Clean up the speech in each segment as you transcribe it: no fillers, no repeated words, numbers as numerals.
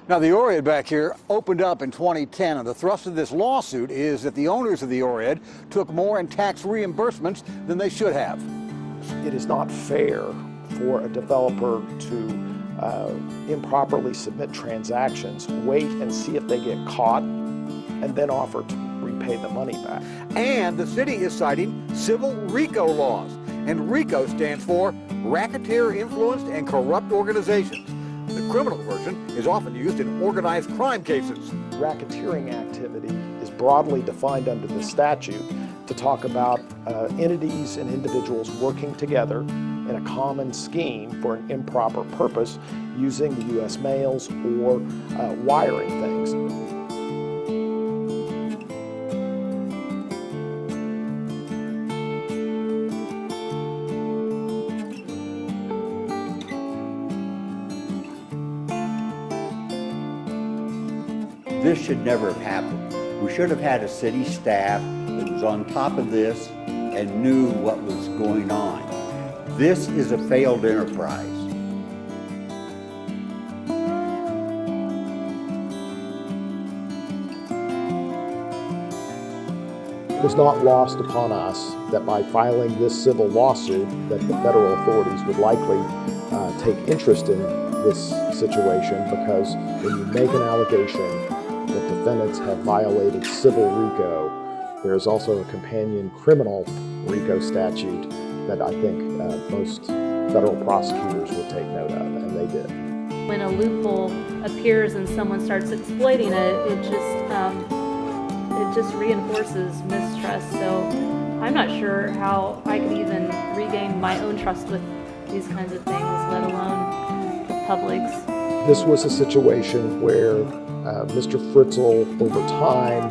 Now, the ORED back here opened up in 2010, and the thrust of this lawsuit is that the owners of the ORED took more in tax reimbursements than they should have. It is not fair for a developer to improperly submit transactions, wait and see if they get caught, and then offer to repay the money back. And the city is citing civil RICO laws, and RICO stands for Racketeer-Influenced and Corrupt Organizations. The criminal version is often used in organized crime cases. Racketeering activity is broadly defined under the statute to talk about entities and individuals working together in a common scheme for an improper purpose using the U.S. mails or wiring things. This should never have happened. We should have had a city staff that was on top of this and knew what was going on. This is a failed enterprise. It was not lost upon us that by filing this civil lawsuit that the federal authorities would likely take interest in this situation, because when you make an allegation that defendants have violated civil RICO, there is also a companion criminal RICO statute that I think most federal prosecutors would take note of, and they did. When a loophole appears and someone starts exploiting it, it just reinforces mistrust. So I'm not sure how I could even regain my own trust with these kinds of things, let alone the public's. This was a situation where Mr. Fritzl, over time,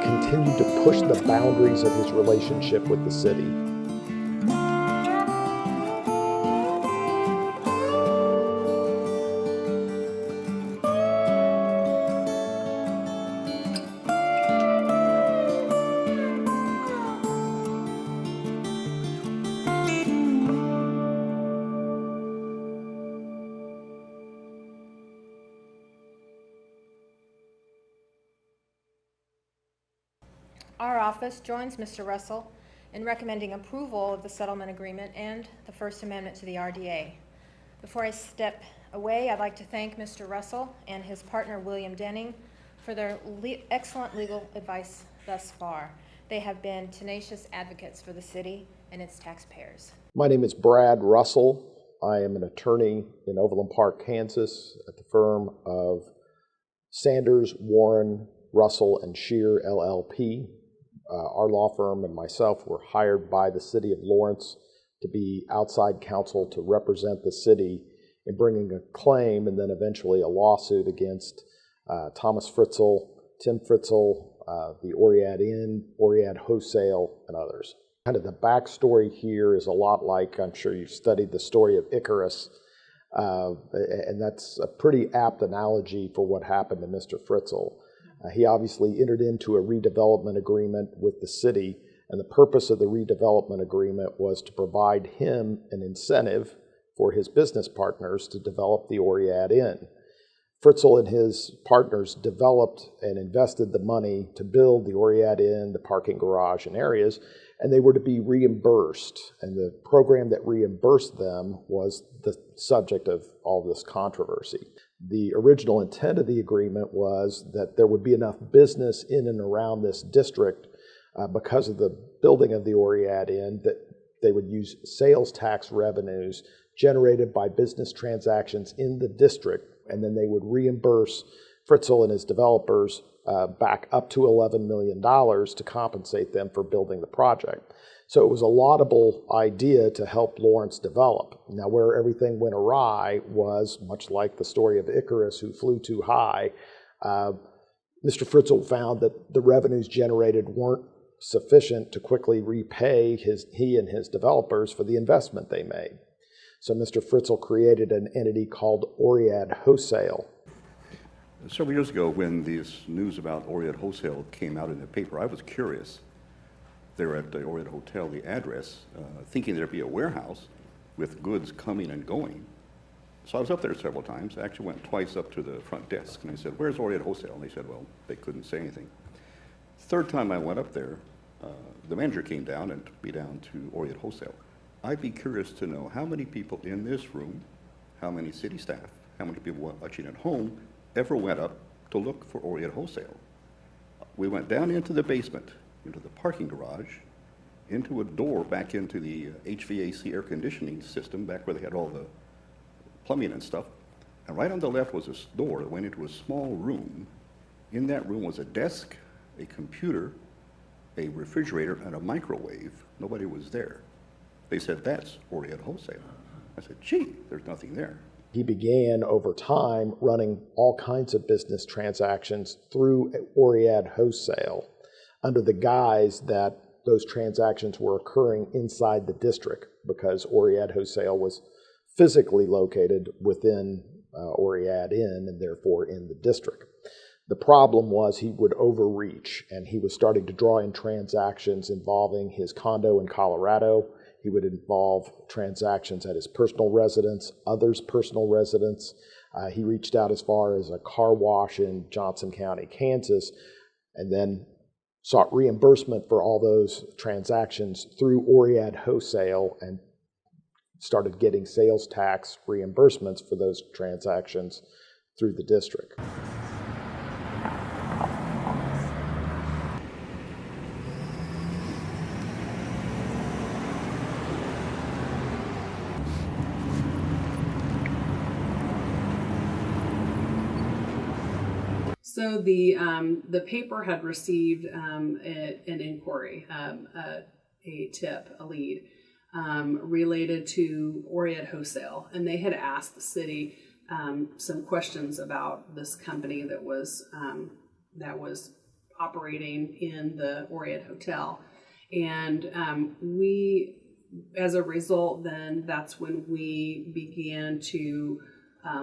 continued to push the boundaries of his relationship with the city. Our office joins Mr. Russell in recommending approval of the settlement agreement and the First Amendment to the RDA. Before I step away, I'd like to thank Mr. Russell and his partner William Denning for their excellent legal advice thus far. They have been tenacious advocates for the city and its taxpayers. My name is Brad Russell. I am an attorney in Overland Park, Kansas at the firm of Sanders, Warren, Russell, and Shear, LLP. Our law firm and myself were hired by the city of Lawrence to be outside counsel to represent the city in bringing a claim and then eventually a lawsuit against Thomas Fritzl, Tim Fritzl, the OREAD Inn, OREAD Wholesale, and others. Kind of the backstory here is a lot like, I'm sure you've studied the story of Icarus, and that's a pretty apt analogy for what happened to Mr. Fritzl. He obviously entered into a redevelopment agreement with the city, and the purpose of the redevelopment agreement was to provide him an incentive for his business partners to develop the OREAD Inn. Fritzl and his partners developed and invested the money to build the OREAD Inn, the parking garage and areas, and they were to be reimbursed. And the program that reimbursed them was the subject of all this controversy. The original intent of the agreement was that there would be enough business in and around this district because of the building of the OREAD Inn that they would use sales tax revenues generated by business transactions in the district, and then they would reimburse Fritzl and his developers back up to $11 million to compensate them for building the project. So it was a laudable idea to help Lawrence develop. Now, where everything went awry was, much like the story of Icarus who flew too high, Mr. Fritzl found that the revenues generated weren't sufficient to quickly repay he and his developers for the investment they made. So Mr. Fritzl created an entity called OREAD Wholesale. Several years ago, when this news about OREAD Wholesale came out in the paper, I was curious. They were at the OREAD Hotel, the address, thinking there'd be a warehouse with goods coming and going. So I was up there several times. I actually went twice up to the front desk, and I said, "Where's Orient Wholesale?" And they said, well, they couldn't say anything. Third time I went up there, the manager came down and took me down to Orient Wholesale. I'd be curious to know how many people in this room, how many city staff, how many people watching at home ever went up to look for Orient Wholesale. We went down into the basement, into the parking garage, into a door back into the HVAC air conditioning system, back where they had all the plumbing and stuff. And right on the left was this door that went into a small room. In that room was a desk, a computer, a refrigerator, and a microwave. Nobody was there. They said, "That's Orient Wholesale." I said, "Gee, there's nothing there." He began over time running all kinds of business transactions through Orient Wholesale under the guise that those transactions were occurring inside the district, because Orient Wholesale was physically located within Orient Inn and therefore in the district. The problem was he would overreach, and he was starting to draw in transactions involving his condo in Colorado. He would involve transactions at his personal residence, others' personal residence. He reached out as far as a car wash in Johnson County, Kansas, and then sought reimbursement for all those transactions through Orient Wholesale and started getting sales tax reimbursements for those transactions through the district. So the paper had received an inquiry, a tip, a lead, related to Orient Wholesale, and they had asked the city some questions about this company that was operating in the Orient Hotel, and we, as a result, then that's when we began to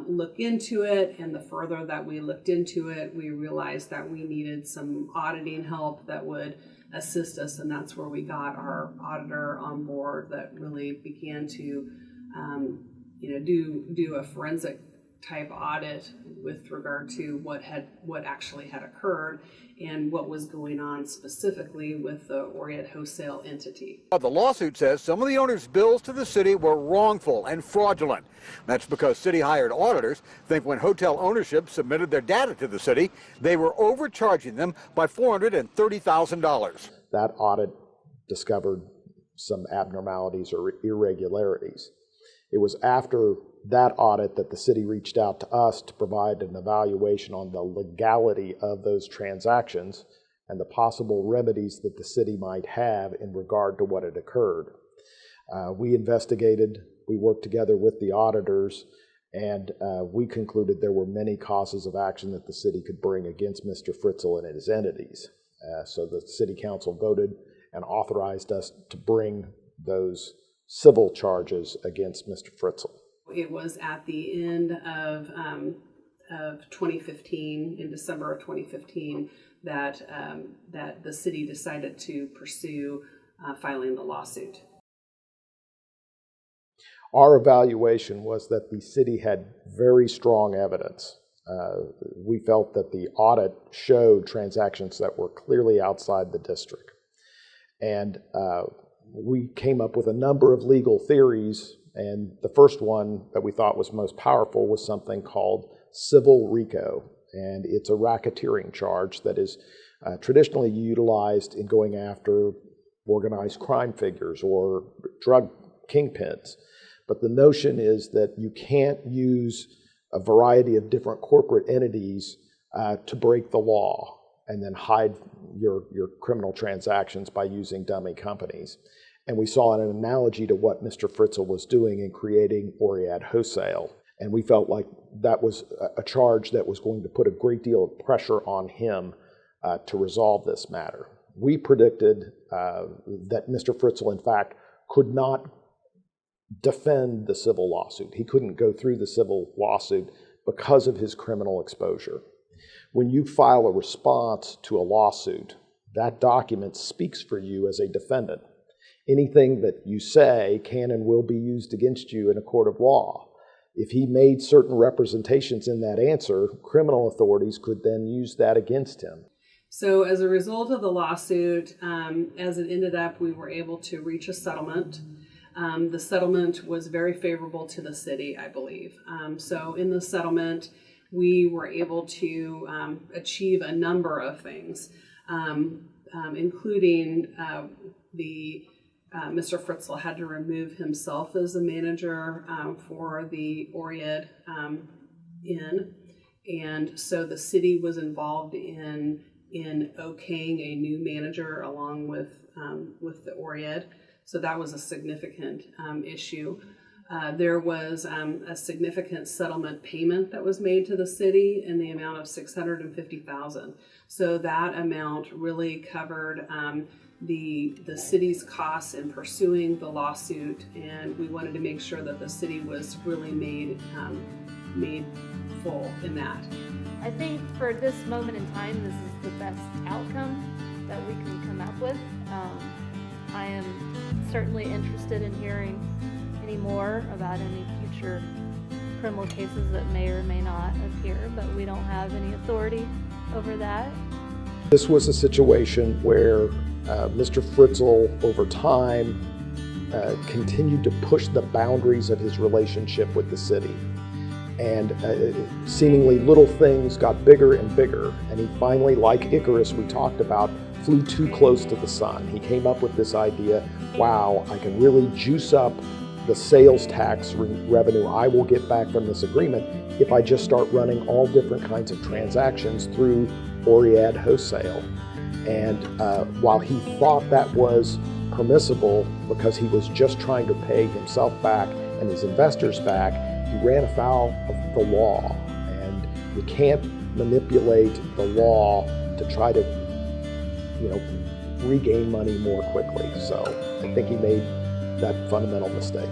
look into it, and the further that we looked into it, we realized that we needed some auditing help that would assist us, and that's where we got our auditor on board that really began to do a forensic type audit with regard to what actually had occurred and what was going on specifically with the Orient Wholesale entity. The lawsuit says some of the owners' bills to the city were wrongful and fraudulent. That's because city-hired auditors think when hotel ownership submitted their data to the city, they were overcharging them by $430,000. That audit discovered some abnormalities or irregularities. It was after that audit that the city reached out to us to provide an evaluation on the legality of those transactions and the possible remedies that the city might have in regard to what had occurred. We investigated, we worked together with the auditors, and we concluded there were many causes of action that the city could bring against Mr. Fritzl and his entities. So the city council voted and authorized us to bring those civil charges against Mr. Fritzl. It was at the end of 2015, in December of 2015, that the city decided to pursue filing the lawsuit. Our evaluation was that the city had very strong evidence. We felt that the audit showed transactions that were clearly outside the district. And we came up with a number of legal theories, and the first one that we thought was most powerful was something called civil RICO, and it's a racketeering charge that is traditionally utilized in going after organized crime figures or drug kingpins. But the notion is that you can't use a variety of different corporate entities to break the law and then hide your criminal transactions by using dummy companies. And we saw an analogy to what Mr. Fritzl was doing in creating Orient Wholesale. And we felt like that was a charge that was going to put a great deal of pressure on him to resolve this matter. We predicted that Mr. Fritzl, in fact, could not defend the civil lawsuit. He couldn't go through the civil lawsuit because of his criminal exposure. When you file a response to a lawsuit, that document speaks for you as a defendant. Anything that you say can and will be used against you in a court of law. If he made certain representations in that answer, criminal authorities could then use that against him. So as a result of the lawsuit, as it ended up, we were able to reach a settlement. The settlement was very favorable to the city, I believe. So in the settlement, we were able to achieve a number of things, including Mr. Fritzl had to remove himself as a manager for the Oread Inn, and so the city was involved in okaying a new manager along with the Oread. So that was a significant issue. There was a significant settlement payment that was made to the city in the amount of $650,000. So that amount really covered the city's costs in pursuing the lawsuit, and we wanted to make sure that the city was really made full in that. I think for this moment in time, this is the best outcome that we can come up with. I am certainly interested in hearing any more about any future criminal cases that may or may not appear, but we don't have any authority over that. This was a situation where Mr. Fritzl, over time, continued to push the boundaries of his relationship with the city. And seemingly little things got bigger and bigger. And he finally, like Icarus we talked about, flew too close to the sun. He came up with this idea, wow, I can really juice up the sales tax revenue I will get back from this agreement if I just start running all different kinds of transactions through Oread Wholesale. And while he thought that was permissible because he was just trying to pay himself back and his investors back, he ran afoul of the law. And you can't manipulate the law to try to, regain money more quickly. So I think he made that fundamental mistake.